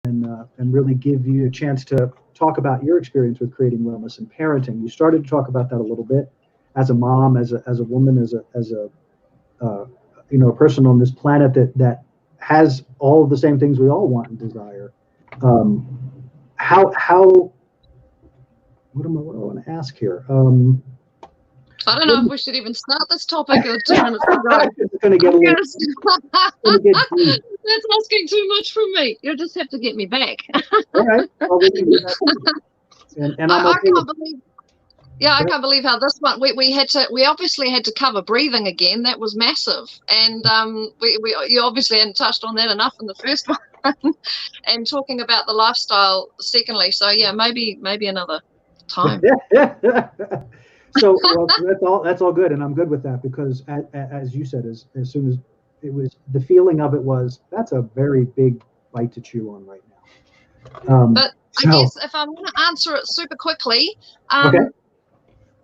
and really give you a chance to talk about your experience with creating wellness and parenting. You started to talk about that a little bit as a mom, as a woman, as a a person on this planet that has all of the same things we all want and desire. How what do I want to ask here? I don't know if we should even start this topic or 2 minutes to go. It's going to get a little. That's asking too much from me. You'll just have to get me back. All right. Well, we can do that. And I can't believe. Yeah, I can't believe how this one we obviously had to cover breathing again. That was massive, and you obviously hadn't touched on that enough in the first one, and talking about the lifestyle secondly. So yeah, maybe another time. So that's all good, and I'm good with that because as you said, as soon as it was the feeling of it was that's a very big bite to chew on right now. But I guess if I want to answer it super quickly, okay.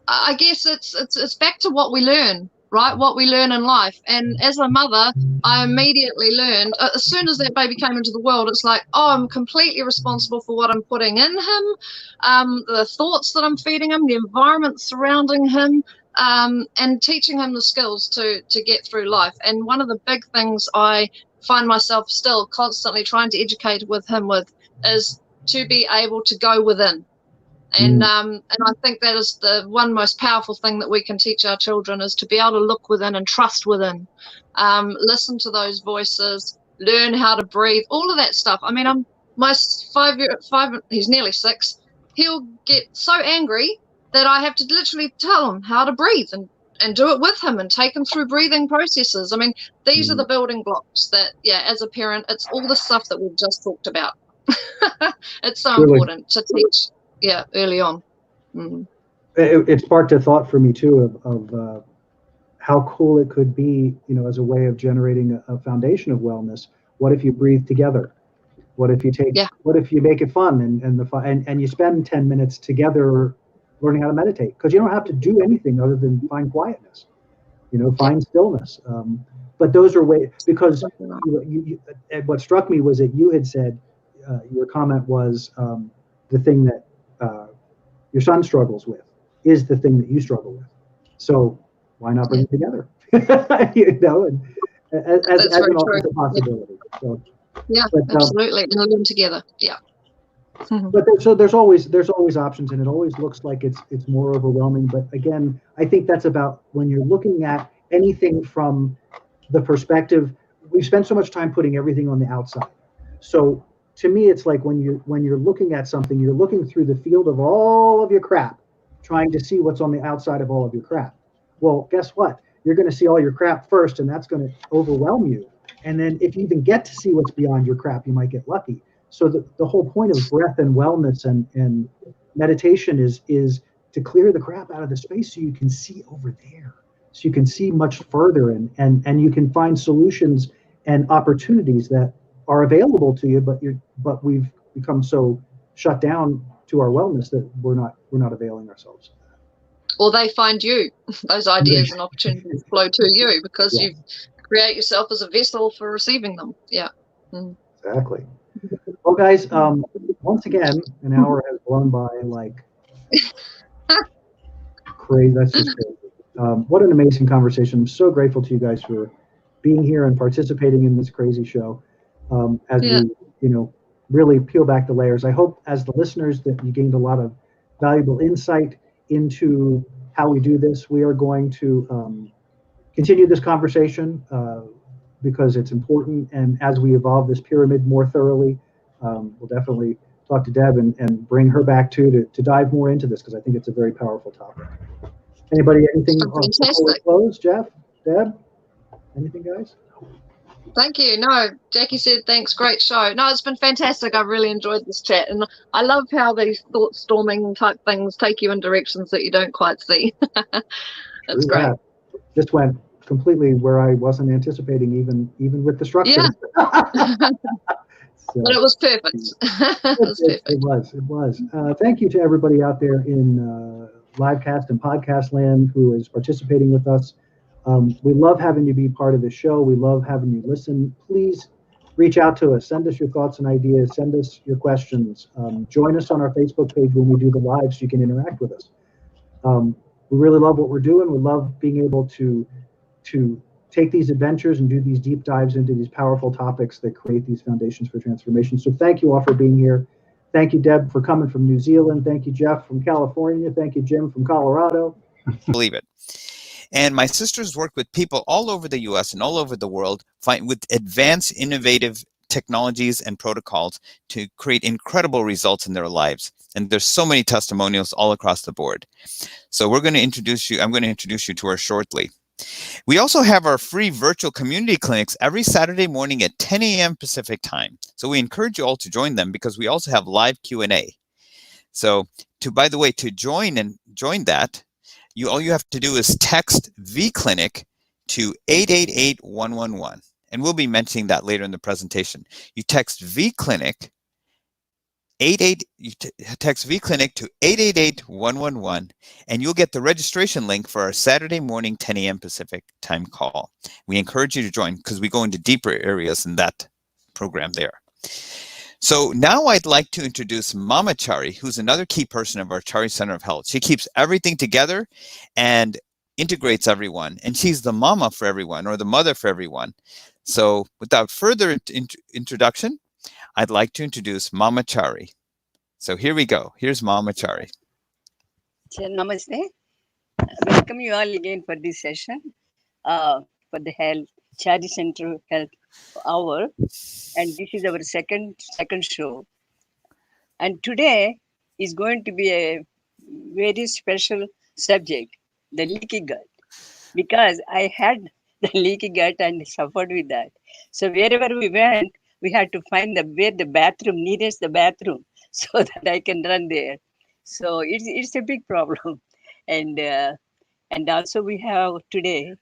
I guess it's back to what we learn, right? What we learn in life. And as a mother, I immediately learned, as soon as that baby came into the world, it's like, oh, I'm completely responsible for what I'm putting in him, the thoughts that I'm feeding him, the environment surrounding him, and teaching him the skills to get through life. And one of the big things I find myself still constantly trying to educate him with is to be able to go within. And I think that is the one most powerful thing that we can teach our children is to be able to look within and trust within, listen to those voices, learn how to breathe, all of that stuff. I mean, my 5 he's nearly 6. He'll get so angry that I have to literally tell him how to breathe and do it with him and take him through breathing processes. I mean, these are the building blocks that, as a parent, it's all the stuff that we've just talked about. It's so important to teach. Yeah, early on. It sparked a thought for me too of how cool it could be, as a way of generating a foundation of wellness. What if you breathe together? What if you What if you make it fun and you spend 10 minutes together learning how to meditate? Because you don't have to do anything other than find quietness, find stillness. But those are ways because what struck me was that you had said your comment was the thing that your son struggles with is the thing that you struggle with. So why not bring it together? And as an alternate possibility. So, absolutely. And learn together. Yeah. But there's always options, and it always looks like it's more overwhelming. But again, I think that's about when you're looking at anything from the perspective. We spend so much time putting everything on the outside. So to me, it's like when you're looking at something, you're looking through the field of all of your crap, trying to see what's on the outside of all of your crap. Well, guess what? You're going to see all your crap first, and that's going to overwhelm you. And then if you even get to see what's beyond your crap, you might get lucky. So the whole point of breath and wellness and meditation is to clear the crap out of the space so you can see over there, so you can see much further, and you can find solutions and opportunities that are available to you, but we've become so shut down to our wellness that we're not availing ourselves. Or they find you. Those ideas and opportunities flow to you because you create yourself as a vessel for receiving them. Yeah. Exactly. Well, guys, once again, an hour has blown by like crazy. That's just crazy. What an amazing conversation. I'm so grateful to you guys for being here and participating in this crazy show. As we, really peel back the layers. I hope as the listeners that you gained a lot of valuable insight into how we do this. We are going to continue this conversation because it's important. And as we evolve this pyramid more thoroughly, we'll definitely talk to Deb and bring her back too to dive more into this because I think it's a very powerful topic. Anybody, anything before we close? Jeff, Deb, anything, guys? Thank you. No, Jackie said thanks. Great show. No, it's been fantastic. I've really enjoyed this chat, and I love how these thought storming type things take you in directions that you don't quite see. That's great. Just went completely where I wasn't anticipating, even with the structure. Yeah. But it was perfect. It was. Thank you to everybody out there in livecast and podcast land who is participating with us. We love having you be part of the show. We love having you listen. Please reach out to us. Send us your thoughts and ideas. Send us your questions. Join us on our Facebook page when we do the live so you can interact with us. We really love what we're doing. We love being able to take these adventures and do these deep dives into these powerful topics that create these foundations for transformation. So thank you all for being here. Thank you, Deb, for coming from New Zealand. Thank you, Jeff, from California. Thank you, Jim, from Colorado. Believe it. And my sisters work with people all over the US and all over the world with advanced innovative technologies and protocols to create incredible results in their lives. And there's so many testimonials all across the board. So I'm going to introduce you to her shortly. We also have our free virtual community clinics every Saturday morning at 10 a.m. Pacific time. So we encourage you all to join them because we also have live Q&A. So by the way, to join that, all you have to do is text VClinic to 888-111. And we'll be mentioning that later in the presentation. You text VClinic text VClinic to 888-111, and you'll get the registration link for our Saturday morning 10 a.m. Pacific time call. We encourage you to join because we go into deeper areas in that program there. So now I'd like to introduce Mama Chari, who's another key person of our Chari Center of Health. She keeps everything together and integrates everyone, and she's the mama for everyone, or the mother for everyone. So without further introduction, I'd like to introduce Mama Chari. So here we go. Here's Mama Chari. Namaste. Welcome you all again for this session for the Health Chari Center Health Hour, and this is our second show. And today is going to be a very special subject, the leaky gut, because I had the leaky gut and suffered with that. So wherever we went, we had to find where the bathroom, nearest the bathroom, so that I can run there. So it's a big problem. And also we have today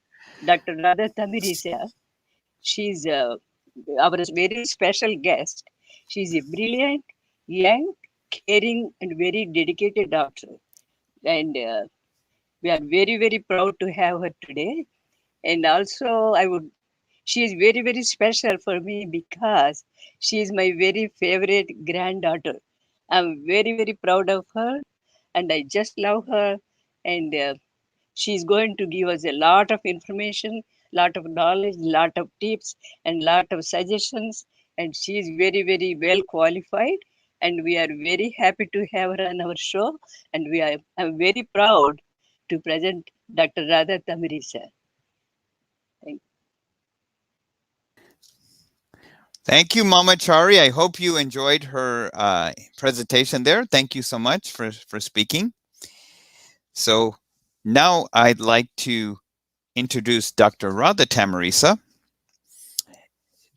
Dr. Radha Tamirisa. She's our very special guest. She's a brilliant, young, caring, and very dedicated doctor. And we are very, very proud to have her today. And also she is very, very special for me because she is my very favorite granddaughter. I'm very, very proud of her, and I just love her. And she's going to give us a lot of information, lot of knowledge, lot of tips, and lot of suggestions. And she is very, very well qualified. And we are very happy to have her on our show. And I'm very proud to present Dr. Radha Tamirisa. Thank you, Mama Chari. I hope you enjoyed her presentation there. Thank you so much for speaking. So now I'd like to introduce Dr. Radha Tamirisa.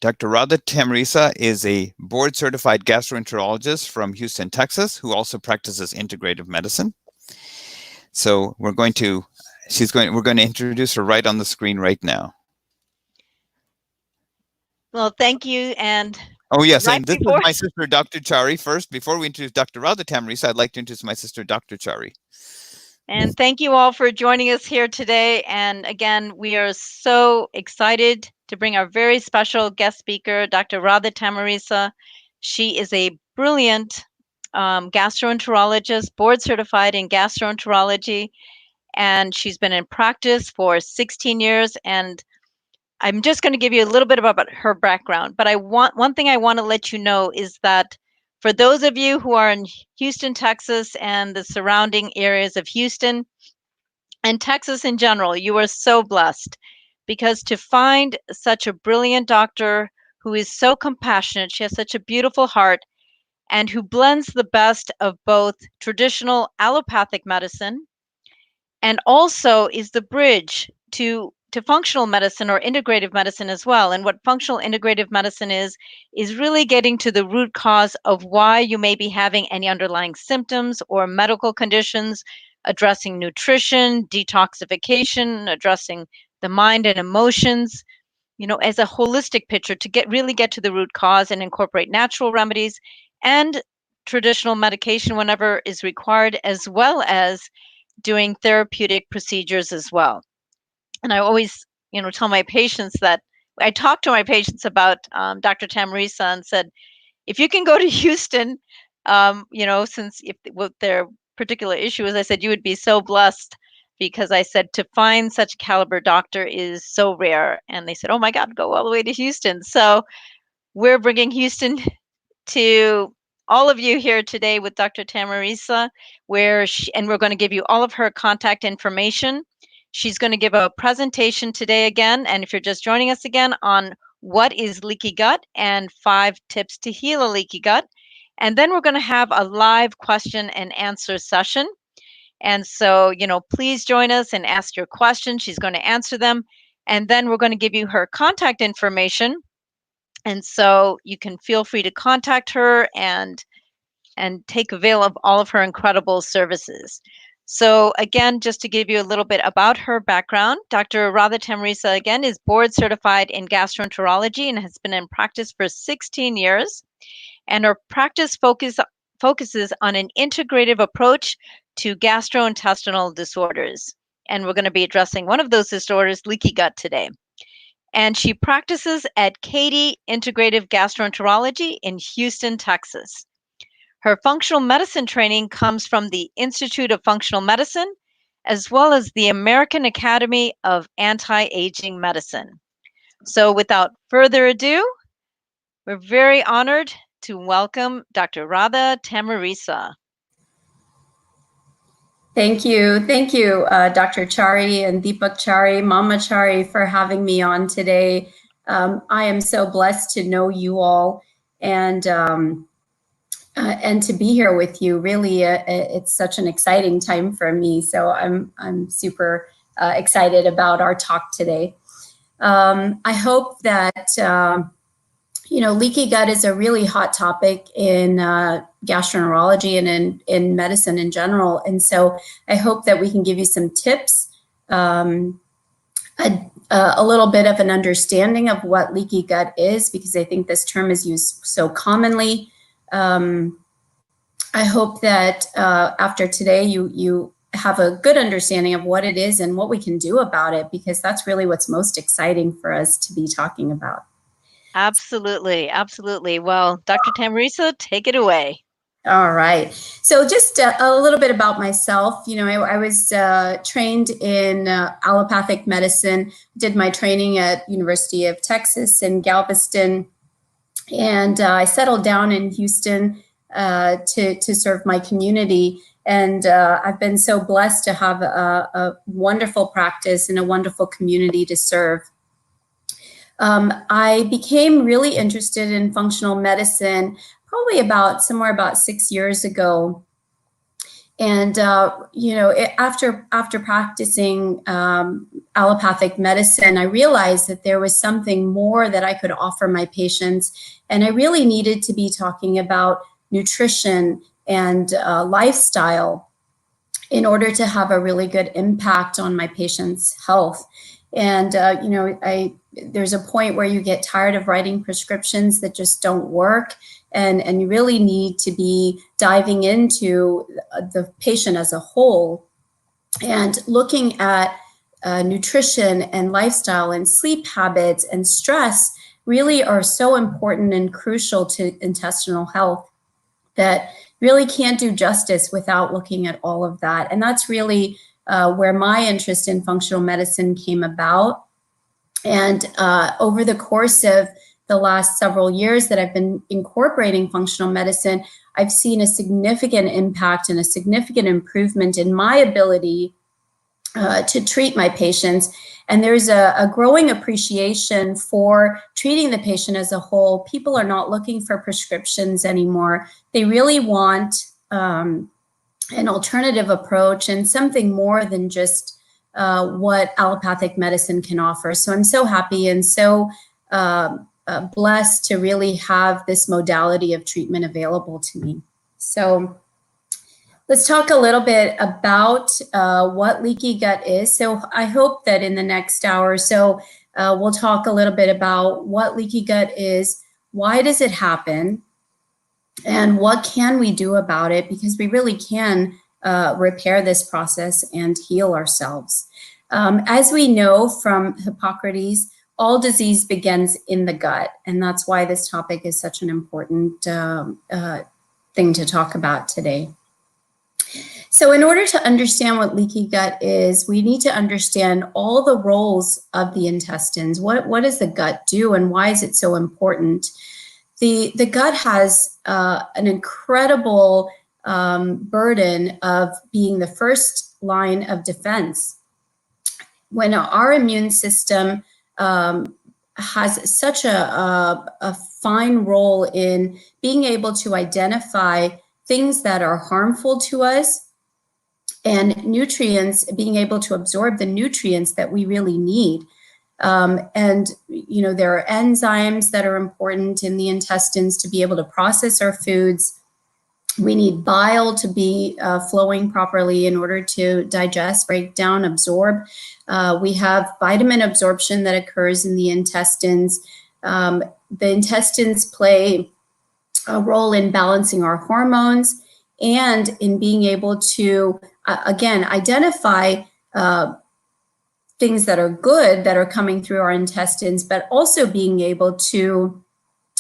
Dr. Radha Tamirisa is a board-certified gastroenterologist from Houston, Texas, who also practices integrative medicine. So we're going to introduce her right on the screen right now. Well, thank you. And oh yes, and this is my sister, Dr. Chari. First, before we introduce Dr. Radha Tamirisa, I'd like to introduce my sister, Dr. Chari. And thank you all for joining us here today. And again, we are so excited to bring our very special guest speaker, Dr. Radha Tamirisa. She is a brilliant gastroenterologist, board certified in gastroenterology, and she's been in practice for 16 years. And I'm just going to give you a little bit about her background, but one thing I want to let you know is that for those of you who are in Houston, Texas, and the surrounding areas of Houston and Texas in general, you are so blessed, because to find such a brilliant doctor who is so compassionate, she has such a beautiful heart, and who blends the best of both traditional allopathic medicine and also is the bridge to functional medicine or integrative medicine as well. And what functional integrative medicine is really getting to the root cause of why you may be having any underlying symptoms or medical conditions, addressing nutrition, detoxification, addressing the mind and emotions, as a holistic picture to really get to the root cause and incorporate natural remedies and traditional medication whenever is required, as well as doing therapeutic procedures as well. And I always, tell my patients that I talked to my patients about Dr. Tamarisa and said, if you can go to Houston, you know, since if what their particular issue is, I said you would be so blessed, because I said to find such a caliber doctor is so rare. And they said, oh my God, go all the way to Houston. So we're bringing Houston to all of you here today with Dr. Tamarisa, and we're going to give you all of her contact information. She's going to give a presentation today again, and if you're just joining us again, on what is leaky gut and 5 tips to heal a leaky gut. And then we're going to have a live question and answer session. And so, you know, please join us and ask your questions. She's going to answer them. And then we're going to give you her contact information. And so you can feel free to contact her and take avail of all of her incredible services. So again, just to give you a little bit about her background, Dr. Radha Tamarisa, again, is board certified in gastroenterology and has been in practice for 16 years. And her practice focuses on an integrative approach to gastrointestinal disorders. And we're going to be addressing one of those disorders, leaky gut, today. And she practices at Katie Integrative Gastroenterology in Houston, Texas. Her functional medicine training comes from the Institute of Functional Medicine, as well as the American Academy of Anti-Aging Medicine. So without further ado, we're very honored to welcome Dr. Radha Tamarisa. Thank you, Dr. Chari and Deepak Chari, Mama Chari, for having me on today. I am so blessed to know you all and to be here with you. Really, it's such an exciting time for me. So I'm super excited about our talk today. I hope that you know, leaky gut is a really hot topic in gastroenterology and in medicine in general. And so I hope that we can give you some tips, a little bit of an understanding of what leaky gut is, because I think this term is used so commonly. I hope that after today, you have a good understanding of what it is and what we can do about it, because that's really what's most exciting for us to be talking about. Absolutely, absolutely. Well, Dr. Tamarisa, take it away. All right. So just a little bit about myself. You know, I was trained in allopathic medicine, did my training at University of Texas in Galveston, and I settled down in Houston to serve my community. And I've been so blessed to have a wonderful practice and a wonderful community to serve. I became really interested in functional medicine probably somewhere about 6 years ago. And, you know, after practicing allopathic medicine, I realized that there was something more that I could offer my patients. And I really needed to be talking about nutrition and lifestyle in order to have a really good impact on my patients' health. And, you know, there's a point where you get tired of writing prescriptions that just don't work. And you really need to be diving into the patient as a whole and looking at nutrition and lifestyle and sleep habits and stress really are so important and crucial to intestinal health that really can't do justice without looking at all of that. And that's really where my interest in functional medicine came about. And over the course of the last several years that I've been incorporating functional medicine, I've seen a significant impact and a significant improvement in my ability to treat my patients. And there's a growing appreciation for treating the patient as a whole. People are not looking for prescriptions anymore. They really want an alternative approach and something more than just what allopathic medicine can offer. So I'm so happy and so blessed to really have this modality of treatment available to me. So let's talk a little bit about what leaky gut is. So I hope that in the next hour or so, we'll talk a little bit about what leaky gut is, why does it happen, and what can we do about it, because we really can repair this process and heal ourselves. As we know from Hippocrates, all disease begins in the gut, and that's why this topic is such an important thing to talk about today. So in order to understand what leaky gut is, we need to understand all the roles of the intestines. What does the gut do, and why is it so important? The gut has an incredible burden of being the first line of defense. When our immune system has such a fine role in being able to identify things that are harmful to us, and nutrients, being able to absorb the nutrients that we really need. And, you know, there are enzymes that are important in the intestines to be able to process our foods. We need bile to be flowing properly in order to digest, break down, absorb. We have vitamin absorption that occurs in the intestines. The intestines play a role in balancing our hormones and in being able to, again, identify things that are good that are coming through our intestines, but also being able to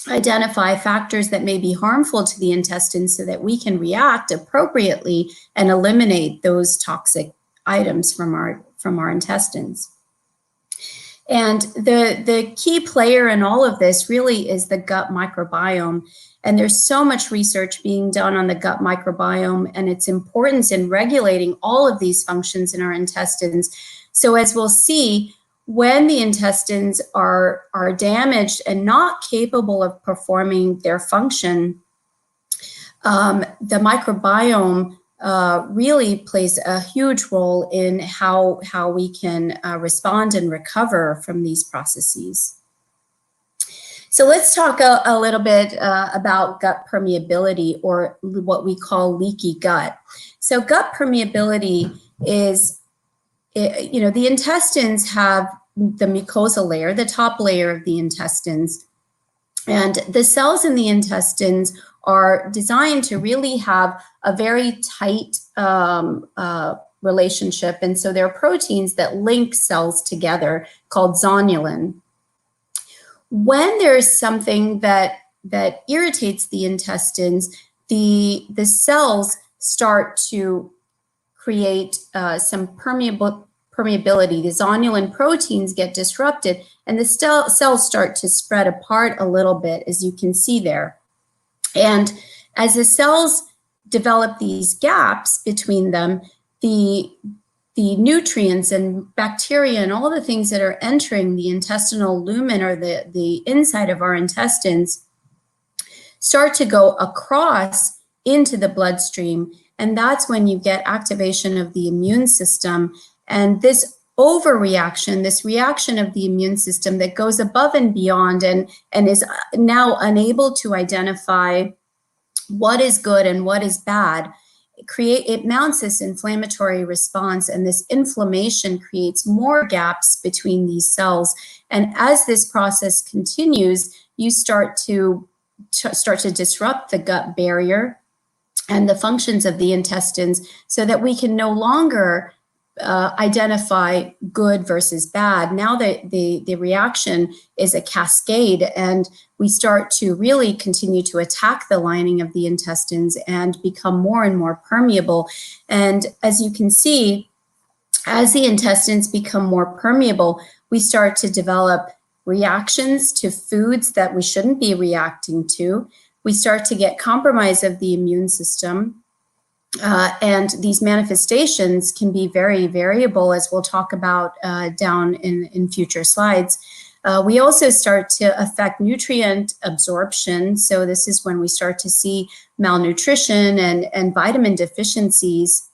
identify factors that may be harmful to the intestines so that we can react appropriately and eliminate those toxic items from our intestines. And the key player in all of this really is the gut microbiome. And there's so much research being done on the gut microbiome and its importance in regulating all of these functions in our intestines. So as we'll see, when the intestines are damaged and not capable of performing their function, the microbiome really plays a huge role in how we can respond and recover from these processes. So let's talk a little bit about gut permeability, or what we call leaky gut. So gut permeability is, you know, the intestines have the mucosal layer, the top layer of the intestines, and the cells in the intestines are designed to really have a very tight relationship. And so there are proteins that link cells together called zonulin. When there's something that irritates the intestines, the cells start to create some permeability. The zonulin proteins get disrupted, and the cells start to spread apart a little bit, as you can see there. And as the cells develop these gaps between them, the nutrients and bacteria and all the things that are entering the intestinal lumen, or the inside of our intestines, start to go across into the bloodstream. And that's when you get activation of the immune system. And this overreaction, this reaction of the immune system that goes above and beyond and is now unable to identify what is good and what is bad, it mounts this inflammatory response, and this inflammation creates more gaps between these cells. And as this process continues, you start to disrupt the gut barrier and the functions of the intestines, so that we can no longer identify good versus bad. Now that the reaction is a cascade, and we start to really continue to attack the lining of the intestines and become more and more permeable. And as you can see, as the intestines become more permeable, we start to develop reactions to foods that we shouldn't be reacting to. We start to get compromise of the immune system. And these manifestations can be very variable, as we'll talk about down in future slides. We also start to affect nutrient absorption. So this is when we start to see malnutrition and vitamin deficiencies.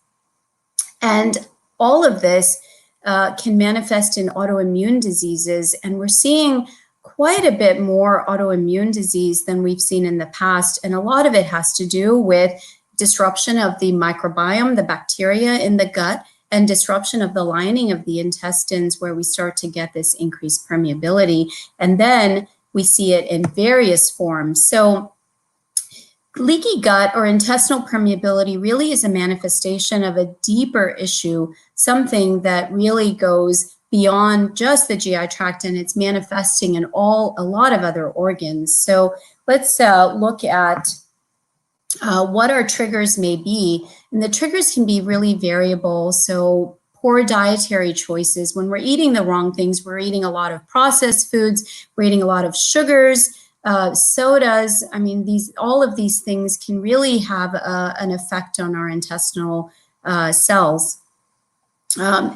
And all of this can manifest in autoimmune diseases. And we're seeing quite a bit more autoimmune disease than we've seen in the past. And a lot of it has to do with disruption of the microbiome, the bacteria in the gut, and disruption of the lining of the intestines, where we start to get this increased permeability. And then we see it in various forms. So leaky gut, or intestinal permeability, really is a manifestation of a deeper issue, something that really goes beyond just the GI tract, and it's manifesting in a lot of other organs. So let's look at what our triggers may be. And the triggers can be really variable. So poor dietary choices. When we're eating the wrong things, we're eating a lot of processed foods, we're eating a lot of sugars, sodas. I mean, all of these things can really have an effect on our intestinal cells.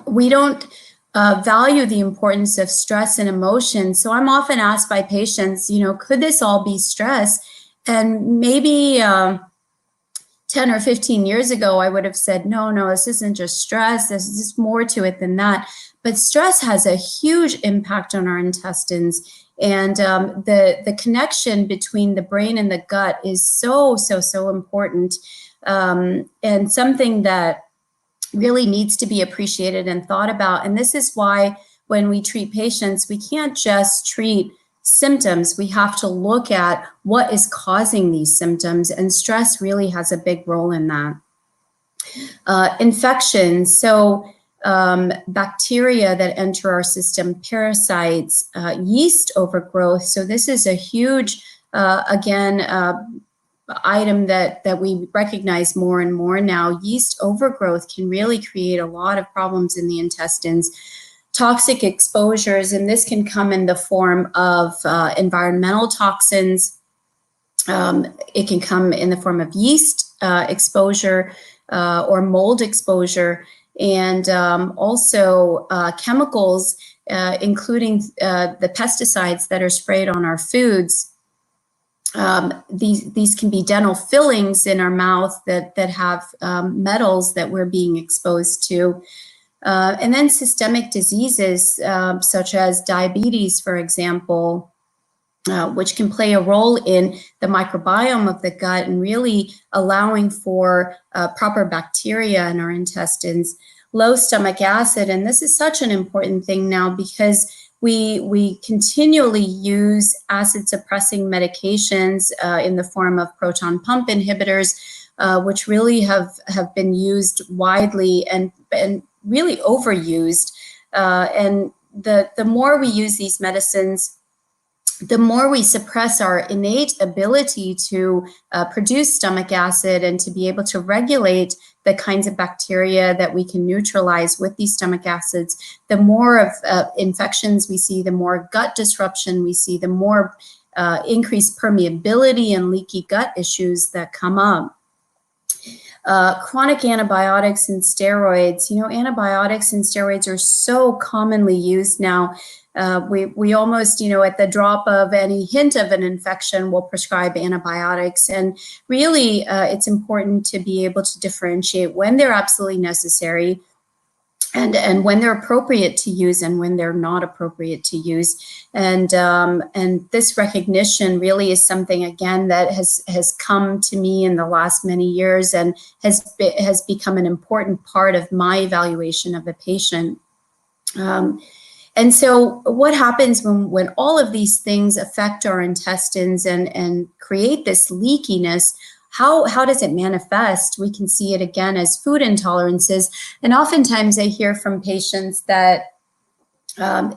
We don't value the importance of stress and emotion. So I'm often asked by patients, could this all be stress? And maybe 10 or 15 years ago, I would have said, no, this isn't just stress. There's just more to it than that. But stress has a huge impact on our intestines. And the connection between the brain and the gut is so important, and something that really needs to be appreciated and thought about. And this is why when we treat patients, we can't just treat symptoms. We have to look at what is causing these symptoms, and stress really has a big role in that. Infections, so bacteria that enter our system, parasites, yeast overgrowth. So this is a huge, item that we recognize more and more now. Yeast overgrowth can really create a lot of problems in the intestines. Toxic exposures, and this can come in the form of environmental toxins. It can come in the form of yeast exposure or mold exposure, and also chemicals, including the pesticides that are sprayed on our foods. These can be dental fillings in our mouth that have metals that we're being exposed to. And then systemic diseases such as diabetes, for example, which can play a role in the microbiome of the gut and really allowing for proper bacteria in our intestines. Low stomach acid, and this is such an important thing now because we continually use acid-suppressing medications in the form of proton pump inhibitors, which really have been used widely and really overused. And the more we use these medicines, the more we suppress our innate ability to produce stomach acid and to be able to regulate the kinds of bacteria that we can neutralize with these stomach acids. The more of infections we see, the more gut disruption we see, the more increased permeability and leaky gut issues that come up. Chronic antibiotics and steroids. Antibiotics and steroids are so commonly used now. We almost, at the drop of any hint of an infection, will prescribe antibiotics. And really, it's important to be able to differentiate when they're absolutely necessary and when they're appropriate to use and when they're not appropriate to use. And this recognition really is something, again, that has come to me in the last many years and has become an important part of my evaluation of a patient. And so what happens when all of these things affect our intestines and create this leakiness? How does it manifest? We can see it again as food intolerances. And oftentimes I hear from patients that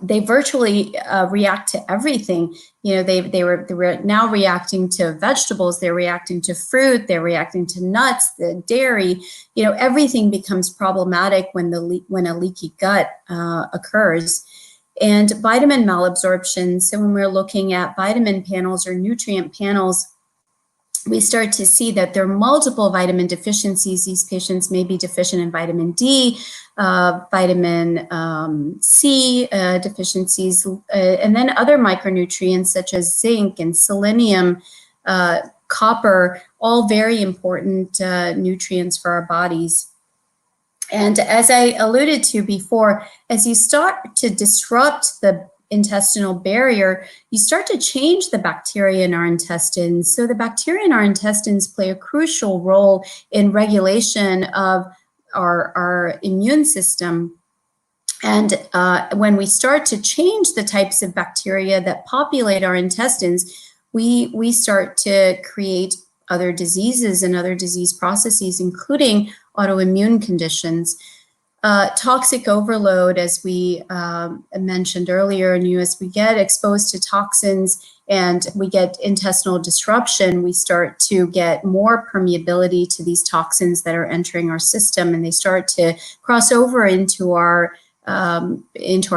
they virtually react to everything. They were now reacting to vegetables, they're reacting to fruit, they're reacting to nuts, the dairy. Everything becomes problematic when a leaky gut occurs. And vitamin malabsorption. So when we're looking at vitamin panels or nutrient panels, we start to see that there are multiple vitamin deficiencies. These patients may be deficient in vitamin D, vitamin C deficiencies, and then other micronutrients such as zinc and selenium, copper, all very important nutrients for our bodies. And as I alluded to before, as you start to disrupt the intestinal barrier, you start to change the bacteria in our intestines. So the bacteria in our intestines play a crucial role in regulation of our immune system. And when we start to change the types of bacteria that populate our intestines, we start to create other diseases and other disease processes, including autoimmune conditions. toxic overload, as we mentioned earlier, and as we get exposed to toxins and we get intestinal disruption, we start to get more permeability to these toxins that are entering our system, and they start to cross over into our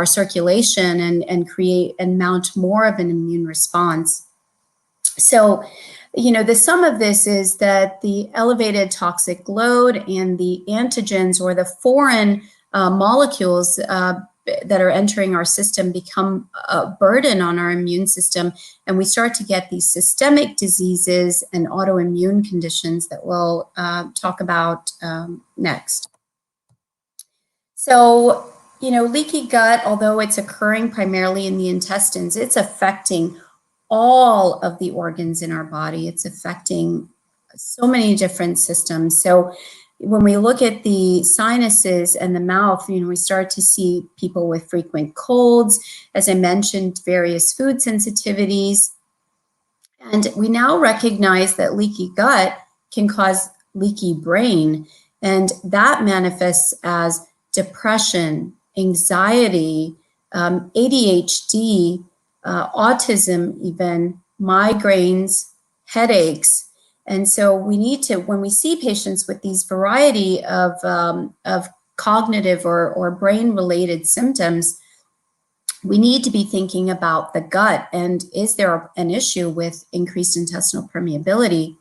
circulation and create and mount more of an immune response. So, the sum of this is that the elevated toxic load and the antigens, or the foreign molecules that are entering our system, become a burden on our immune system, and we start to get these systemic diseases and autoimmune conditions that we'll talk about next. So, leaky gut, although it's occurring primarily in the intestines, it's affecting all of the organs in our body. It's affecting so many different systems. So when we look at the sinuses and the mouth, we start to see people with frequent colds, as I mentioned, various food sensitivities. And we now recognize that leaky gut can cause leaky brain, and that manifests as depression, anxiety, ADHD, autism, even migraines, headaches. And so we need to, when we see patients with these variety of cognitive or brain-related symptoms, we need to be thinking about the gut, and is there an issue with increased intestinal permeability?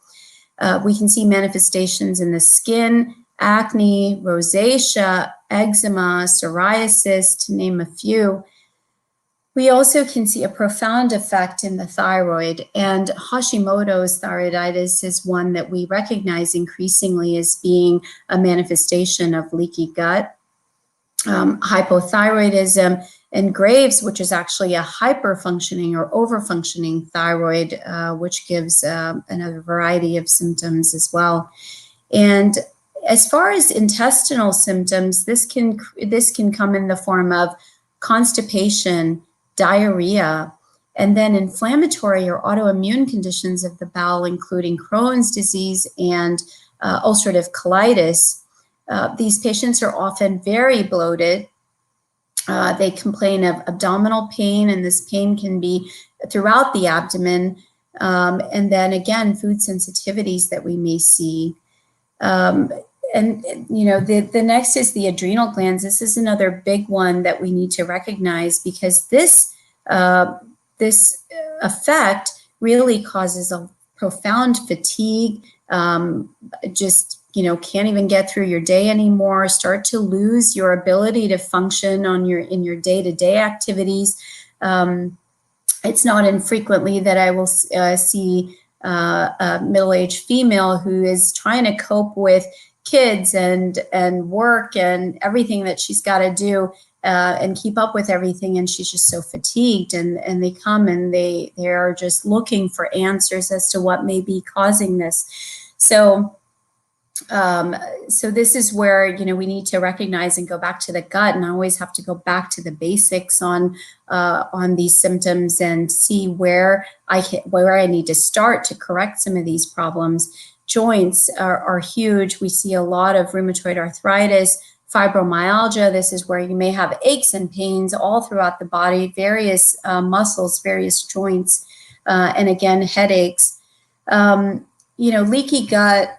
We can see manifestations in the skin, acne, rosacea, eczema, psoriasis, to name a few. We also can see a profound effect in the thyroid, and Hashimoto's thyroiditis is one that we recognize increasingly as being a manifestation of leaky gut. Hypothyroidism, and Graves', which is actually a hyperfunctioning or overfunctioning thyroid, which gives another variety of symptoms as well. And as far as intestinal symptoms, this can come in the form of constipation, diarrhea, and then inflammatory or autoimmune conditions of the bowel, including Crohn's disease and ulcerative colitis. These patients are often very bloated. They complain of abdominal pain, and this pain can be throughout the abdomen. And then again, food sensitivities that we may see. The next is the adrenal glands. This is another big one that we need to recognize, because this effect really causes a profound fatigue, can't even get through your day anymore, start to lose your ability to function in your day-to-day activities. It's not infrequently that I will see a middle-aged female who is trying to cope with kids and work and everything that she's got to do and keep up with everything, and she's just so fatigued, and they come and they are just looking for answers as to what may be causing this. So this is where we need to recognize and go back to the gut, and I always have to go back to the basics on these symptoms and see where I need to start to correct some of these problems. Joints are huge. We see a lot of rheumatoid arthritis, fibromyalgia. This is where you may have aches and pains all throughout the body, various muscles, various joints, and again, headaches. Leaky gut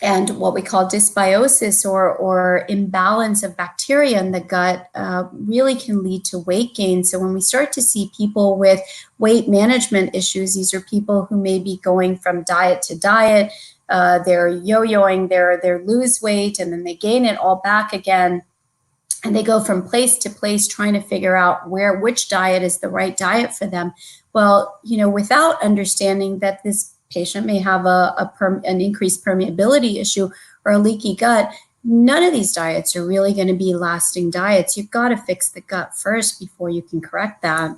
and what we call dysbiosis or imbalance of bacteria in the gut really can lead to weight gain. So when we start to see people with weight management issues, these are people who may be going from diet to diet, they're yo-yoing, they lose weight and then they gain it all back again. And they go from place to place trying to figure out which diet is the right diet for them. Well, without understanding that this patient may have an increased permeability issue or a leaky gut, none of these diets are really going to be lasting diets. You've got to fix the gut first before you can correct that.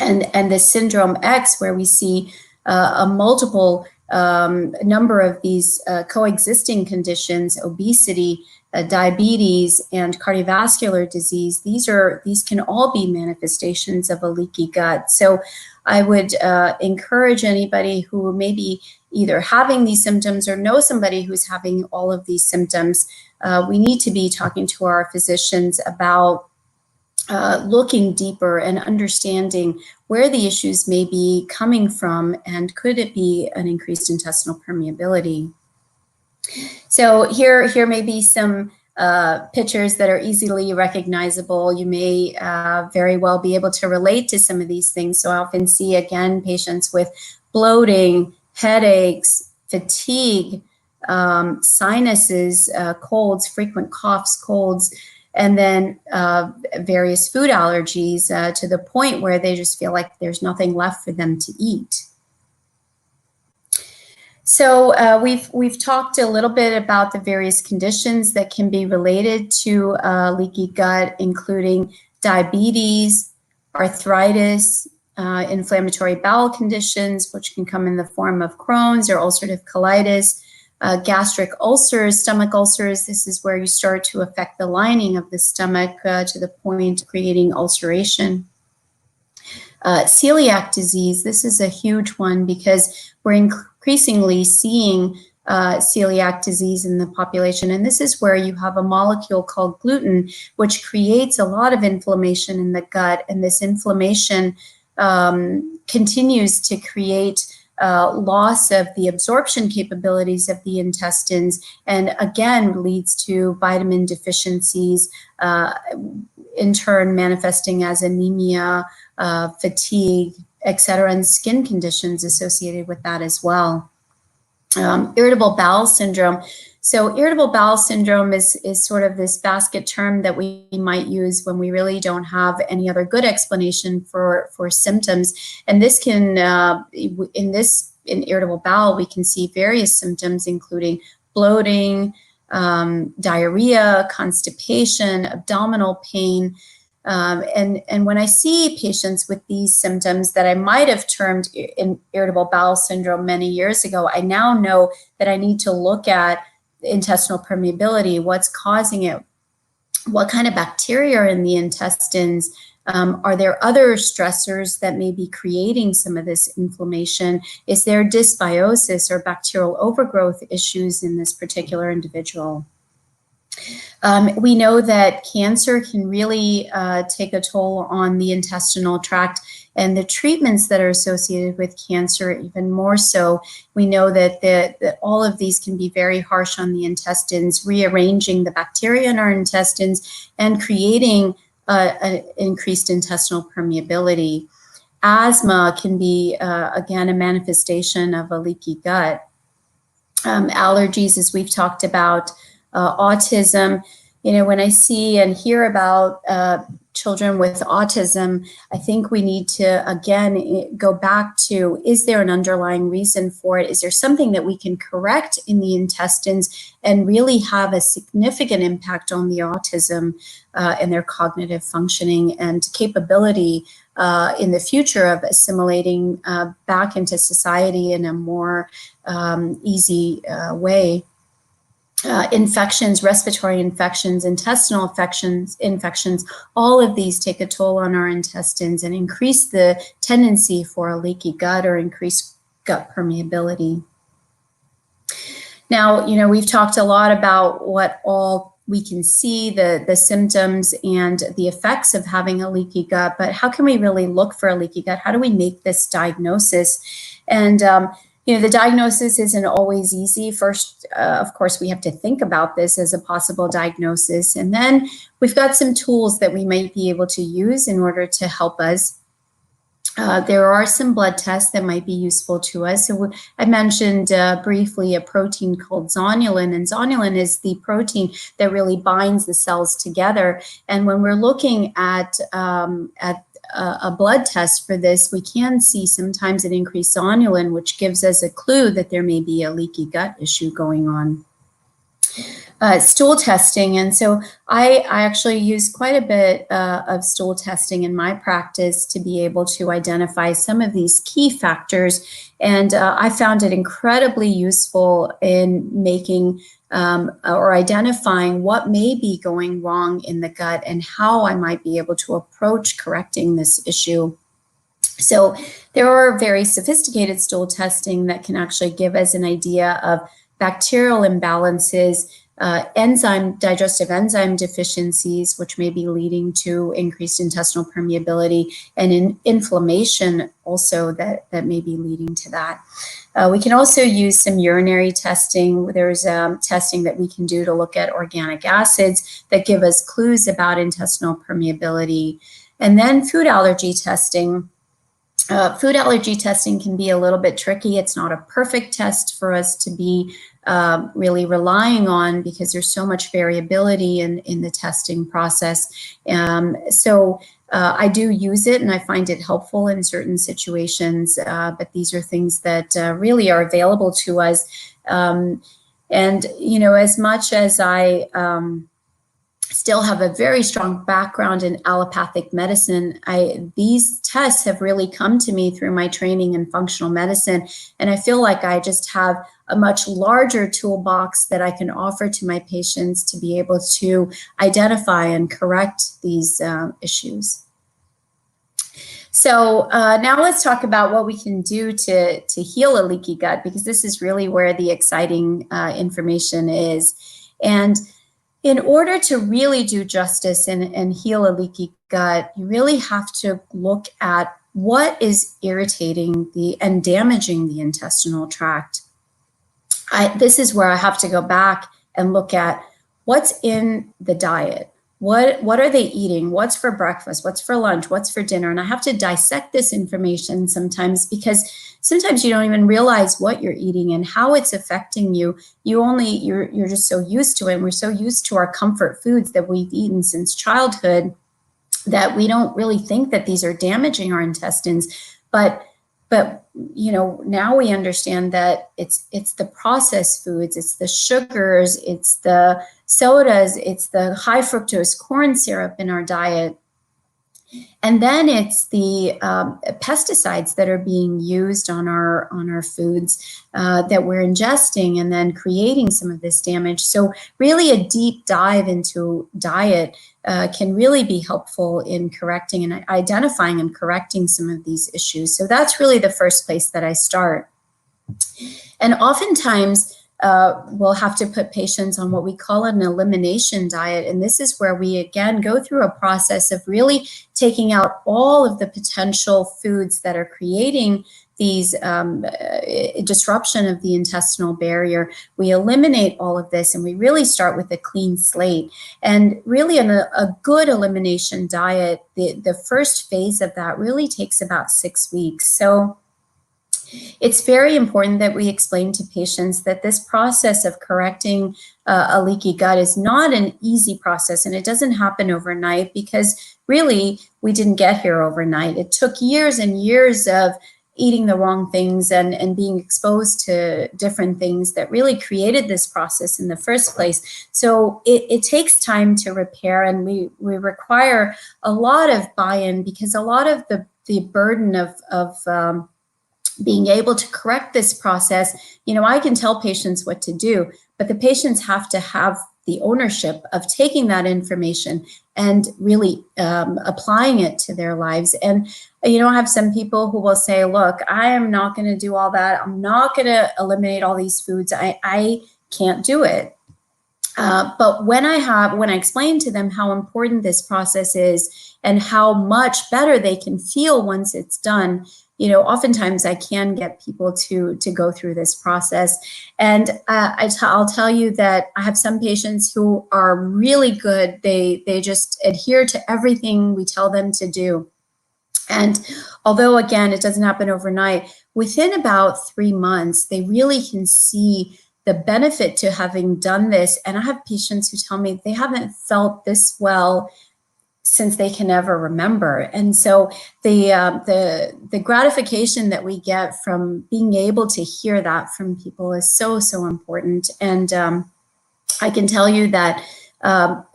And the syndrome X, where we see a multiple number of these coexisting conditions, obesity, diabetes, and cardiovascular disease, these can all be manifestations of a leaky gut. So I would encourage anybody who maybe either having these symptoms or know somebody who's having all of these symptoms, we need to be talking to our physicians about looking deeper and understanding where the issues may be coming from, and could it be an increased intestinal permeability. So here may be some pictures that are easily recognizable. You may very well be able to relate to some of these things. So I often see, again, patients with bloating, headaches, fatigue, sinuses, colds, frequent coughs, colds, and then various food allergies to the point where they just feel like there's nothing left for them to eat. So we've talked a little bit about the various conditions that can be related to leaky gut, including diabetes, arthritis, inflammatory bowel conditions, which can come in the form of Crohn's or ulcerative colitis, gastric ulcers, stomach ulcers. This is where you start to affect the lining of the stomach to the point of creating ulceration. Celiac disease, this is a huge one because we're increasingly seeing celiac disease in the population. And this is where you have a molecule called gluten, which creates a lot of inflammation in the gut. And this inflammation continues to create loss of the absorption capabilities of the intestines, and again leads to vitamin deficiencies, in turn manifesting as anemia, fatigue, etc., and skin conditions associated with that as well. Irritable bowel syndrome. So irritable bowel syndrome is sort of this basket term that we might use when we really don't have any other good explanation for symptoms. And this can, in irritable bowel, we can see various symptoms, including bloating, diarrhea, constipation, abdominal pain. And when I see patients with these symptoms that I might have termed irritable bowel syndrome many years ago, I now know that I need to look at intestinal permeability, what's causing it, what kind of bacteria are in the intestines, are there other stressors that may be creating some of this inflammation, is there dysbiosis or bacterial overgrowth issues in this particular individual. We know that cancer can really take a toll on the intestinal tract, and the treatments that are associated with cancer even more so. We know that all of these can be very harsh on the intestines, rearranging the bacteria in our intestines and creating an increased intestinal permeability. Asthma can be, again, a manifestation of a leaky gut. Allergies, as we've talked about, autism. You know, when I see and hear about children with autism, I think we need to, again, go back to, is there an underlying reason for it? Is there something that we can correct in the intestines and really have a significant impact on the autism and their cognitive functioning and capability in the future of assimilating back into society in a more easy way? Infections, respiratory infections, intestinal infections, all of these take a toll on our intestines and increase the tendency for a leaky gut or increased gut permeability. Now, you know, we've talked a lot about what all we can see, the symptoms and the effects of having a leaky gut, but how can we really look for a leaky gut? How do we make this diagnosis? And you know, the diagnosis isn't always easy. First, of course, we have to think about this as a possible diagnosis. And then we've got some tools that we might be able to use in order to help us. There are some blood tests that might be useful to us. So I mentioned briefly a protein called zonulin, and zonulin is the protein that really binds the cells together. And when we're looking at a blood test for this, we can see sometimes an increased zonulin, which gives us a clue that there may be a leaky gut issue going on. Stool testing, and so I actually use quite a bit of stool testing in my practice to be able to identify some of these key factors, and I found it incredibly useful in making or identifying what may be going wrong in the gut and how I might be able to approach correcting this issue. So there are very sophisticated stool testing that can actually give us an idea of bacterial imbalances, digestive enzyme deficiencies, which may be leading to increased intestinal permeability, and inflammation also that may be leading to that. We can also use some urinary testing. There's testing that we can do to look at organic acids that give us clues about intestinal permeability. And then food allergy testing. Food allergy testing can be a little bit tricky. It's not a perfect test for us to be really relying on because there's so much variability in the testing process. I do use it and I find it helpful in certain situations, but these are things that really are available to us. And, you know, as much as I still have a very strong background in allopathic medicine, these tests have really come to me through my training in functional medicine. And I feel like I just have a much larger toolbox that I can offer to my patients to be able to identify and correct these issues. So now let's talk about what we can do to heal a leaky gut, because this is really where the exciting information is. And in order to really do justice and heal a leaky gut, you really have to look at what is irritating and damaging the intestinal tract. This is where I have to go back and look at what's in the diet. What are they eating? What's for breakfast? What's for lunch? What's for dinner? And I have to dissect this information sometimes, because sometimes you don't even realize what you're eating and how it's affecting you. You're just so used to it. And we're so used to our comfort foods that we've eaten since childhood that we don't really think that these are damaging our intestines. But you know, now we understand that it's the processed foods, it's the sugars, it's the sodas, it's the high fructose corn syrup in our diet. And then it's the pesticides that are being used on our foods that we're ingesting and then creating some of this damage. So really a deep dive into diet can really be helpful in correcting and identifying and correcting some of these issues. So that's really the first place that I start. And oftentimes, we'll have to put patients on what we call an elimination diet. And this is where we, again, go through a process of really taking out all of the potential foods that are creating these disruption of the intestinal barrier. We eliminate all of this and we really start with a clean slate. And really in a good elimination diet, the first phase of that really takes about 6 weeks. So it's very important that we explain to patients that this process of correcting a leaky gut is not an easy process, and it doesn't happen overnight, because really we didn't get here overnight. It took years and years of eating the wrong things and being exposed to different things that really created this process in the first place. So it takes time to repair, and we require a lot of buy-in, because a lot of the burden of being able to correct this process, you know, I can tell patients what to do, but the patients have to have the ownership of taking that information and really applying it to their lives. And, you know, I have some people who will say, look, I am not going to do all that. I'm not going to eliminate all these foods. I can't do it. But when I explain to them how important this process is and how much better they can feel once it's done, you know, oftentimes I can get people to go through this process. And I'll tell you that I have some patients who are really good. They just adhere to everything we tell them to do. And although, again, it doesn't happen overnight, within about 3 months, they really can see the benefit to having done this. And I have patients who tell me they haven't felt this well since they can ever remember. And so the gratification that we get from being able to hear that from people is so, so important. And I can tell you that,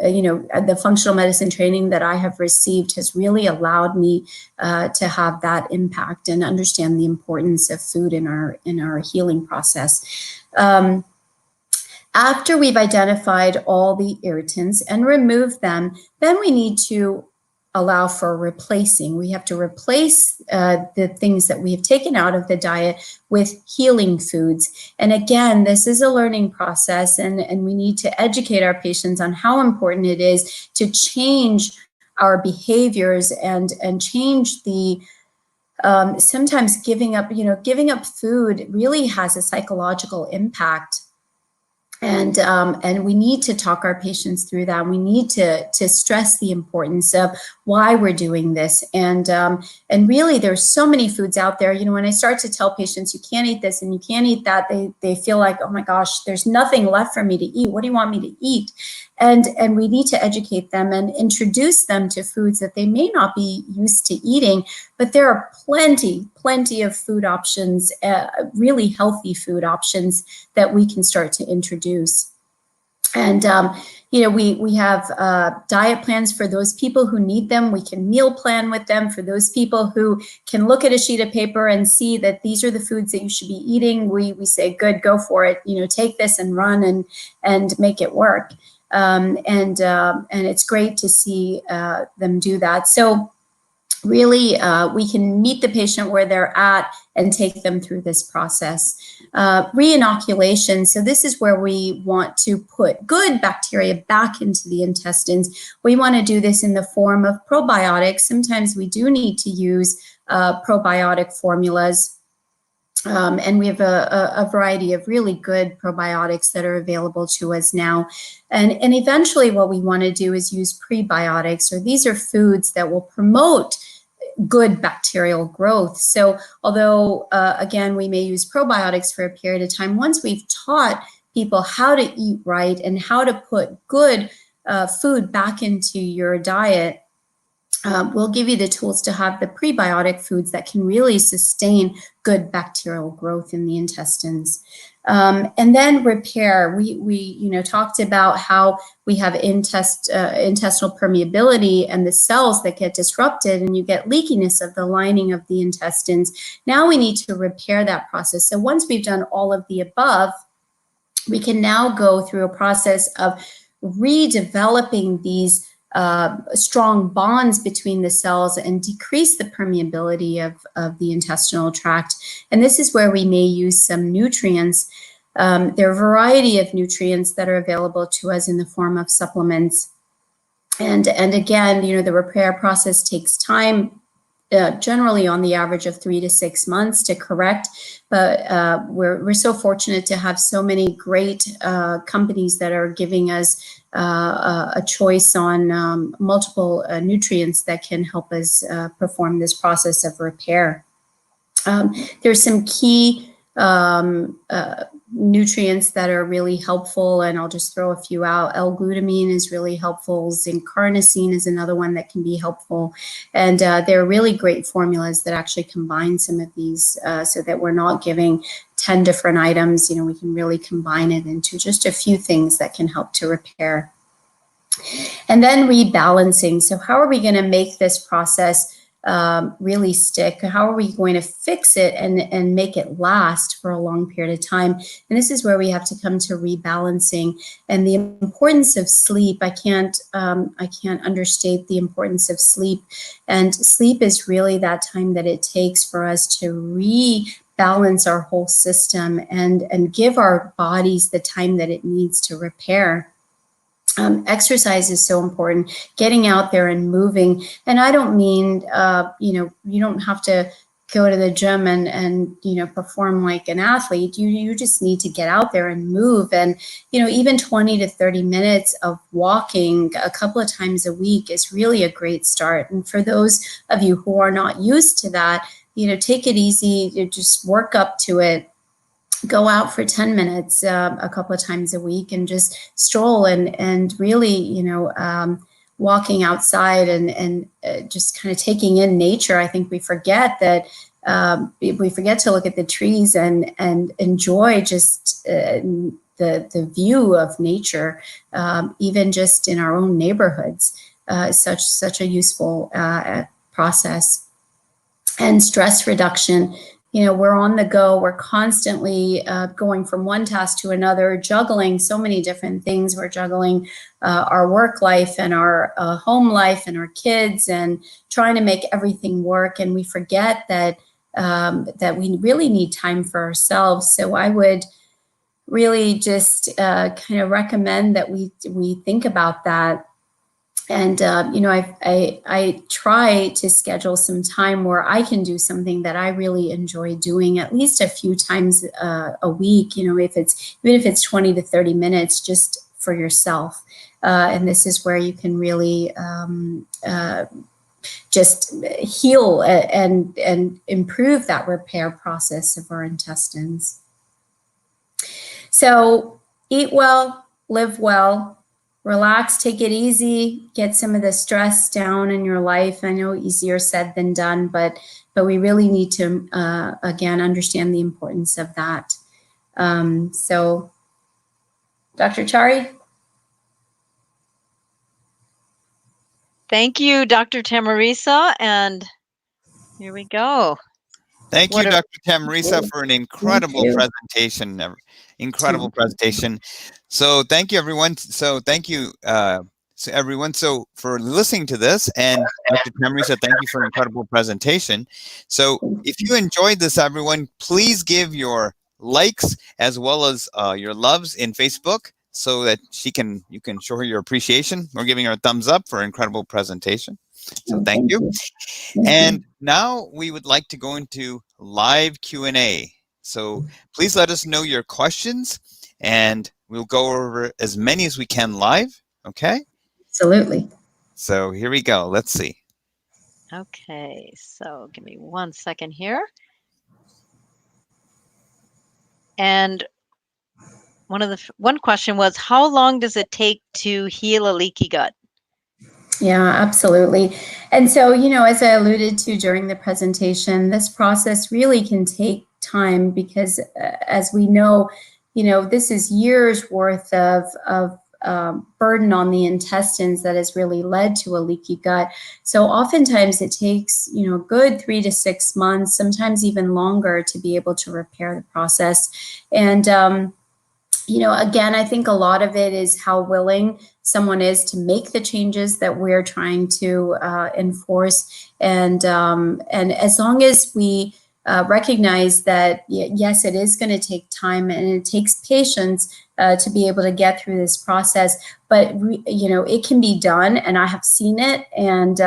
you know, the functional medicine training that I have received has really allowed me to have that impact and understand the importance of food in our healing process. After we've identified all the irritants and removed them, then we need to allow for replacing. We have to replace the things that we have taken out of the diet with healing foods. And again, this is a learning process, and we need to educate our patients on how important it is to change our behaviors and change the sometimes giving up food really has a psychological impact. And we need to talk our patients through that. We need to stress the importance of why we're doing this. And really, there's so many foods out there. When I start to tell patients you can't eat this and you can't eat that, they feel like, oh my gosh, there's nothing left for me to eat. What do you want me to eat? And we need to educate them and introduce them to foods that they may not be used to eating, but there are plenty of food options, really healthy food options that we can start to introduce. And, we have diet plans for those people who need them. We can meal plan with them for those people who can look at a sheet of paper and see that these are the foods that you should be eating. We say, good, go for it. Take this and run and make it work. And it's great to see them do that. So really, we can meet the patient where they're at and take them through this process. Reinoculation, so this is where we want to put good bacteria back into the intestines. We want to do this in the form of probiotics. Sometimes we do need to use probiotic formulas. And we have a variety of really good probiotics that are available to us now. And eventually what we want to do is use prebiotics, or these are foods that will promote good bacterial growth. So although, again, we may use probiotics for a period of time, once we've taught people how to eat right and how to put good food back into your diet, we'll give you the tools to have the prebiotic foods that can really sustain good bacterial growth in the intestines. And then repair. We talked about how we have intestinal permeability and the cells that get disrupted, and you get leakiness of the lining of the intestines. Now we need to repair that process. So once we've done all of the above, we can now go through a process of redeveloping these strong bonds between the cells and decrease the permeability of the intestinal tract. And this is where we may use some nutrients. There are a variety of nutrients that are available to us in the form of supplements. And again, the repair process takes time, generally on the average of 3 to 6 months to correct. But we're so fortunate to have so many great companies that are giving us a choice on multiple nutrients that can help us perform this process of repair. There's some key nutrients that are really helpful, and I'll just throw a few out. L-glutamine is really helpful. Zinc-carnosine is another one that can be helpful. And there are really great formulas that actually combine some of these so that we're not giving 10 different items. We can really combine it into just a few things that can help to repair. And then rebalancing. So how are we going to make this process really stick? How are we going to fix it and make it last for a long period of time? And this is where we have to come to rebalancing and the importance of sleep. I can't understate the importance of sleep. And sleep is really that time that it takes for us to rebalance our whole system and give our bodies the time that it needs to repair. Exercise is so important, getting out there and moving. And I don't mean, you don't have to go to the gym and perform like an athlete. You just need to get out there and move. And, even 20 to 30 minutes of walking a couple of times a week is really a great start. And for those of you who are not used to that, take it easy, just work up to it. Go out for 10 minutes a couple of times a week and just stroll and really, walking outside and just kind of taking in nature. I think we forget that we forget to look at the trees and enjoy just the view of nature, even just in our own neighborhoods. Such a useful process. And stress reduction. we're on the go. We're constantly going from one task to another, juggling so many different things. We're juggling our work life and our home life and our kids, and trying to make everything work. And we forget that that we really need time for ourselves. So I would really just kind of recommend that we think about that. And I try to schedule some time where I can do something that I really enjoy doing at least a few times a week. Even if it's 20 to 30 minutes, just for yourself. And this is where you can really just heal and improve that repair process of our intestines. So eat well, live well, relax, take it easy, get some of the stress down in your life. I know easier said than done, but we really need to, again, understand the importance of that. So Dr. Chari? Thank you, Dr. Tamarisa, and here we go. Thank you, Dr. Tamarisa, for an incredible presentation. Incredible presentation. So thank you, everyone. So thank you, everyone. So for listening to this, and Dr. Tamarisa, thank you for an incredible presentation. So if you enjoyed this, everyone, please give your likes as well as your loves in Facebook, so that you can show her your appreciation. We're giving her a thumbs up for an incredible presentation. So thank you. And now we would like to go into live Q&A. So please let us know your questions, and we'll go over as many as we can live. Okay? Absolutely. So here we go. Let's see. Okay, so give me 1 second here. And one question was, how long does it take to heal a leaky gut? Yeah, absolutely. And so, as I alluded to during the presentation, this process really can take time because, as we know, this is years worth of burden on the intestines that has really led to a leaky gut. So oftentimes it takes, a good 3 to 6 months, sometimes even longer, to be able to repair the process. And, again, I think a lot of it is how willing someone is to make the changes that we're trying to enforce. And as long as we recognize that, yes, it is going to take time and it takes patience to be able to get through this process, but it can be done, and I have seen it. And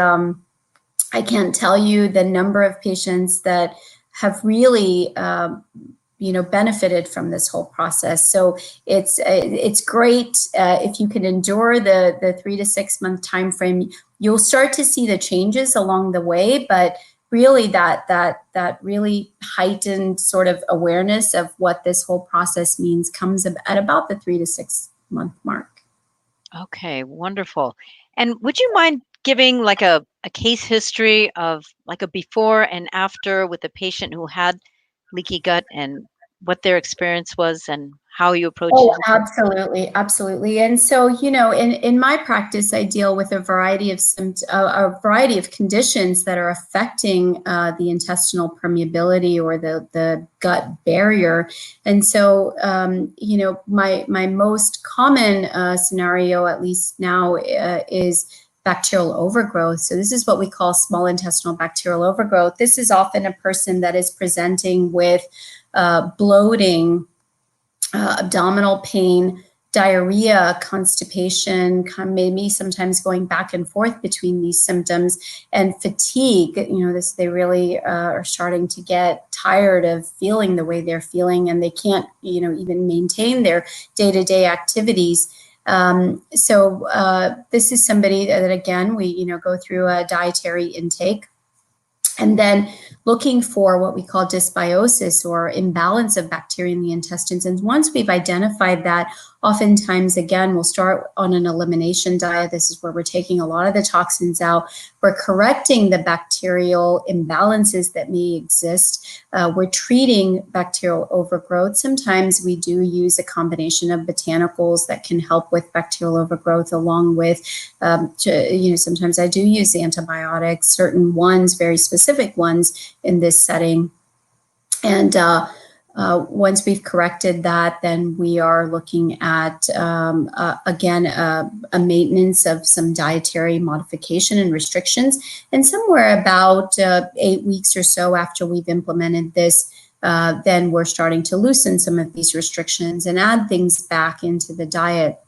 I can't tell you the number of patients that have really benefited from this whole process. So it's great if you can endure the 3 to 6 month time frame. You'll start to see the changes along the way, but really that really heightened sort of awareness of what this whole process means comes at about the 3 to 6 month mark. Okay, wonderful. And would you mind giving like a case history of like a before and after with a patient who had leaky gut, and what their experience was and how you approach it? Absolutely, absolutely. And so, in my practice, I deal with a variety of conditions that are affecting the intestinal permeability or the gut barrier. And so, my most common scenario, at least now, is bacterial overgrowth. So this is what we call small intestinal bacterial overgrowth. This is often a person that is presenting with bloating, abdominal pain, diarrhea, constipation, maybe sometimes going back and forth between these symptoms, and fatigue. They really are starting to get tired of feeling the way they're feeling, and they can't, even maintain their day-to-day activities. So this is somebody that, again, we, go through a dietary intake, and then looking for what we call dysbiosis or imbalance of bacteria in the intestines. And once we've identified that, oftentimes, again, we'll start on an elimination diet. This is where we're taking a lot of the toxins out. We're correcting the bacterial imbalances that may exist. We're treating bacterial overgrowth. Sometimes we do use a combination of botanicals that can help with bacterial overgrowth, along with, sometimes I do use antibiotics, certain ones, very specific ones in this setting. And once we've corrected that, then we are looking at, again, a maintenance of some dietary modification and restrictions. And somewhere about 8 weeks or so after we've implemented this, then we're starting to loosen some of these restrictions and add things back into the diet.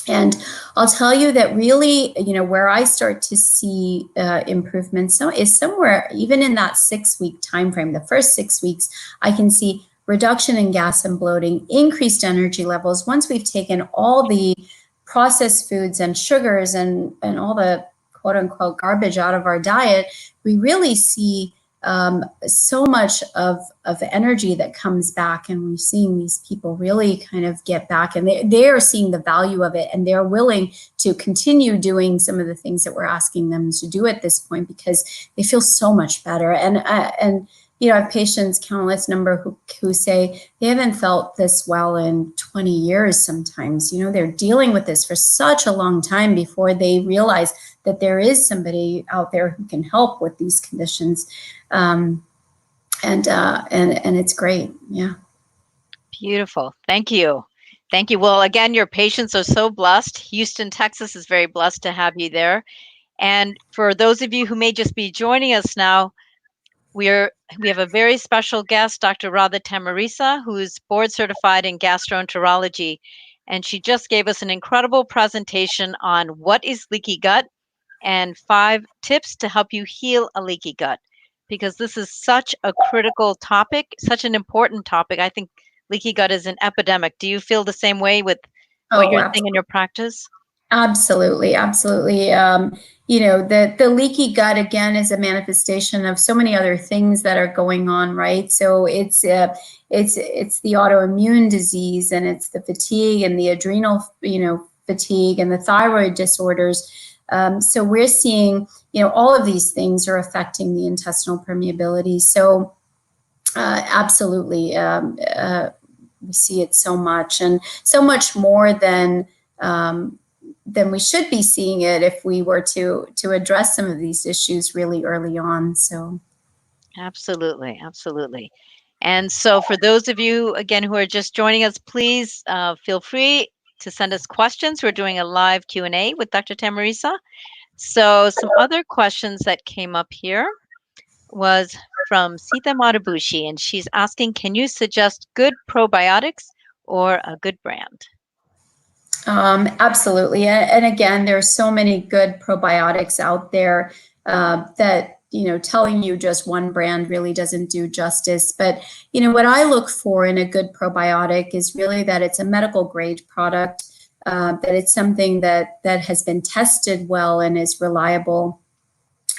And I'll tell you that really, where I start to see improvements is somewhere even in that 6-week time frame. The first 6 weeks, I can see reduction in gas and bloating, increased energy levels. Once we've taken all the processed foods and sugars and all the quote unquote garbage out of our diet, we really see so much of energy that comes back, and we're seeing these people really kind of get back, and they are seeing the value of it, and they're willing to continue doing some of the things that we're asking them to do at this point because they feel so much better. And I have patients, countless number, who say they haven't felt this well in 20 years sometimes. They're dealing with this for such a long time before they realize that there is somebody out there who can help with these conditions. And it's great. Yeah. Beautiful. Thank you. Thank you. Well, again, your patients are so blessed. Houston, Texas is very blessed to have you there. And for those of you who may just be joining us now, we have a very special guest, Dr. Radha Tamarisa, who is board certified in gastroenterology. And she just gave us an incredible presentation on what is leaky gut and 5 tips to help you heal a leaky gut, because this is such a critical topic, such an important topic. I think leaky gut is an epidemic. Do you feel the same way with what you're seeing in your practice? Absolutely, absolutely. The leaky gut, again, is a manifestation of so many other things that are going on, right? So it's the autoimmune disease, and it's the fatigue and the adrenal, fatigue, and the thyroid disorders. So we're seeing, all of these things are affecting the intestinal permeability. So absolutely, we see it so much, and so much more than we should be seeing it if we were to address some of these issues really early on. So absolutely, absolutely. And so for those of you, again, who are just joining us, please feel free to send us questions. We're doing a live Q&A with Dr. Tamarisa. So some other questions that came up here was from Sita Matabushi, and she's asking, can you suggest good probiotics or a good brand? Absolutely. And again, there are so many good probiotics out there that, telling you just one brand really doesn't do justice. But, what I look for in a good probiotic is really that it's a medical grade product, that it's something that has been tested well and is reliable.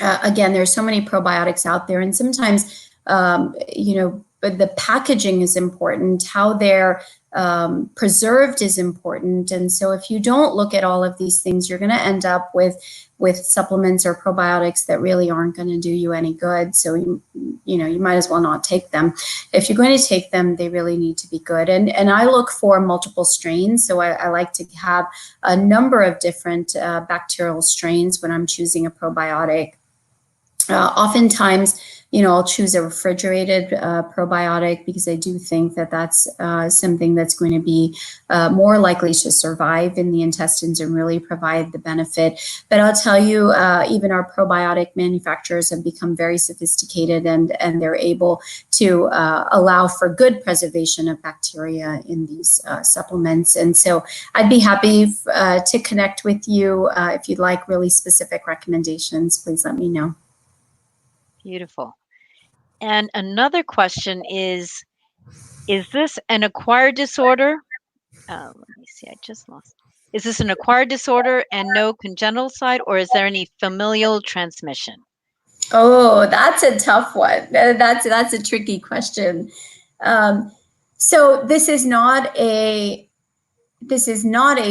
Again, there's so many probiotics out there, and sometimes, but the packaging is important, how they're preserved is important. And so if you don't look at all of these things, you're going to end up with supplements or probiotics that really aren't going to do you any good. So, you might as well not take them. If you're going to take them, they really need to be good. And I look for multiple strains. So I like to have a number of different bacterial strains when I'm choosing a probiotic. Oftentimes, I'll choose a refrigerated probiotic because I do think that that's something that's going to be more likely to survive in the intestines and really provide the benefit. But I'll tell you, even our probiotic manufacturers have become very sophisticated, and they're able to allow for good preservation of bacteria in these supplements. And so I'd be happy to connect with you. If you'd like really specific recommendations, please let me know. Beautiful. And another question is this an acquired disorder? Let me see, I just lost. Is this an acquired disorder and no congenital side, or is there any familial transmission? Oh, that's a tough one. That's a tricky question. So this is not a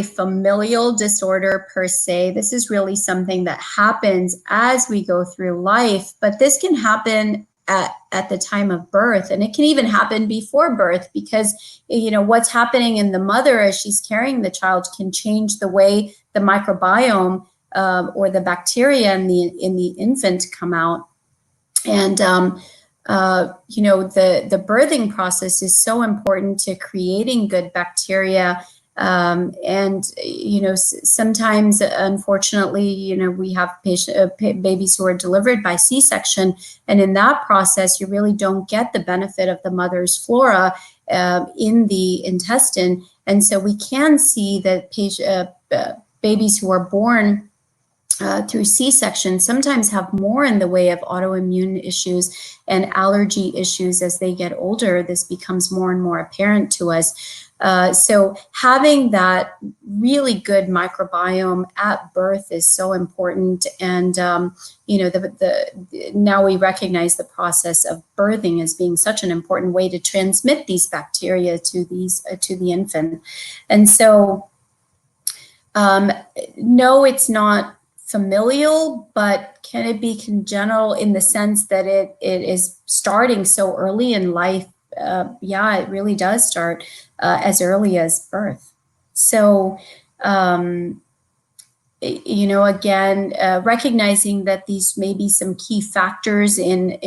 familial disorder per se. This is really something that happens as we go through life, but this can happen at the time of birth, and it can even happen before birth, because what's happening in the mother as she's carrying the child can change the way the microbiome or the bacteria in the infant come out. And you know, the birthing process is so important to creating good bacteria. And, you know, sometimes, unfortunately, you know, we have babies who are delivered by C-section, and in that process, you really don't get the benefit of the mother's flora in the intestine. And so we can see that babies who are born through C-section sometimes have more in the way of autoimmune issues and allergy issues as they get older. This becomes more and more apparent to us. So having that really good microbiome at birth is so important. And, you know, now we recognize the process of birthing as being such an important way to transmit these bacteria to the infant. And so, no, it's not familial, but can it be congenital in the sense that it is starting so early in life? Yeah, it really does start as early as birth. So, you know, again, recognizing that these may be some key factors in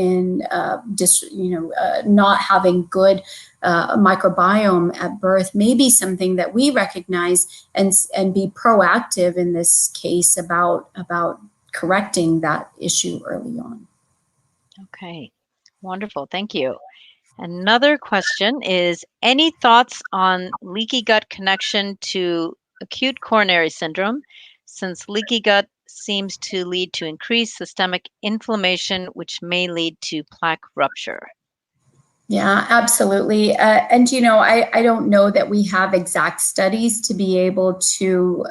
not having good microbiome at birth may be something that we recognize and be proactive in this case about correcting that issue early on. Okay, wonderful. Thank you. Another question is, any thoughts on leaky gut connection to acute coronary syndrome, since leaky gut seems to lead to increased systemic inflammation, which may lead to plaque rupture? Yeah, absolutely. And, you know, I don't know that we have exact studies to be able to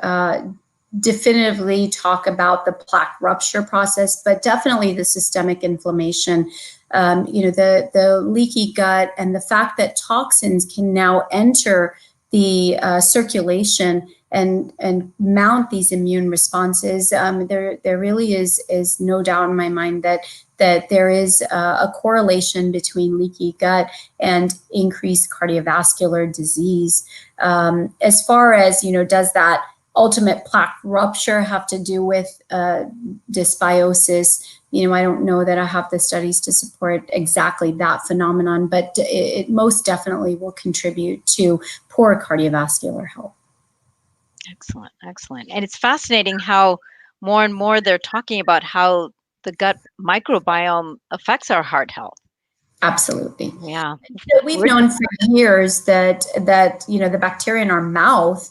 definitively talk about the plaque rupture process, but definitely the systemic inflammation. You know, the leaky gut and the fact that toxins can now enter the circulation and mount these immune responses. There really is no doubt in my mind that there is a correlation between leaky gut and increased cardiovascular disease. As far as, you know, does that ultimate plaque rupture have to do with dysbiosis? You know, I don't know that I have the studies to support exactly that phenomenon, but it most definitely will contribute to poor cardiovascular health. Excellent, excellent. And it's fascinating how more and more they're talking about how the gut microbiome affects our heart health. Absolutely. Yeah. So we've known for years that you know, the bacteria in our mouth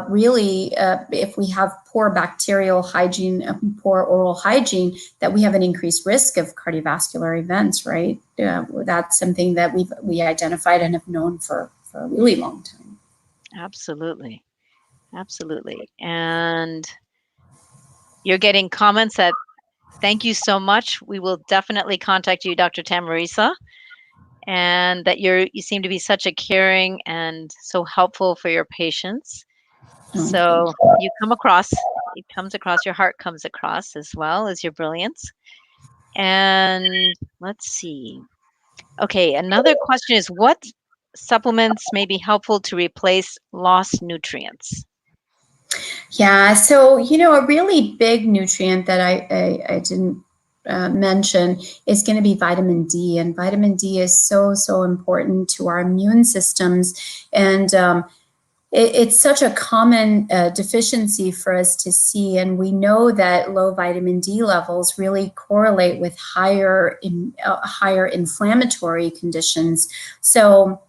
really, if we have poor bacterial hygiene, poor oral hygiene, that we have an increased risk of cardiovascular events, right? That's something that we identified and have known for a really long time. Absolutely. Absolutely. And you're getting comments that, thank you so much. We will definitely contact you, Dr. Tamarisa, and that you seem to be such a caring and so helpful for your patients. So you come across, it comes across, your heart comes across as well as your brilliance. And let's see. Okay, another question is, what supplements may be helpful to replace lost nutrients? Yeah, so, you know, a really big nutrient that I didn't mention is going to be vitamin D. And vitamin D is so important to our immune systems. And it's such a common deficiency for us to see. And we know that low vitamin D levels really correlate with higher inflammatory conditions. So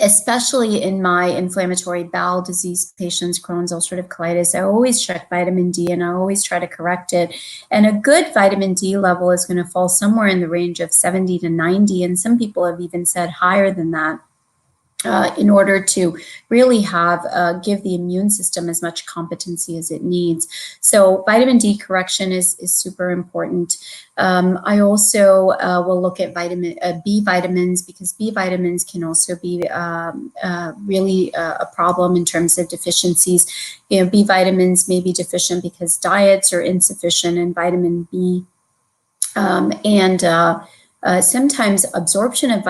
especially in my inflammatory bowel disease patients, Crohn's, ulcerative colitis, I always check vitamin D and I always try to correct it. And a good vitamin D level is going to fall somewhere in the range of 70 to 90. And some people have even said higher than that. In order to really give the immune system as much competency as it needs. So vitamin D correction is super important. I also will look at B vitamins, because B vitamins can also be really a problem in terms of deficiencies. You know, B vitamins may be deficient because diets are insufficient in vitamin B, and sometimes absorption of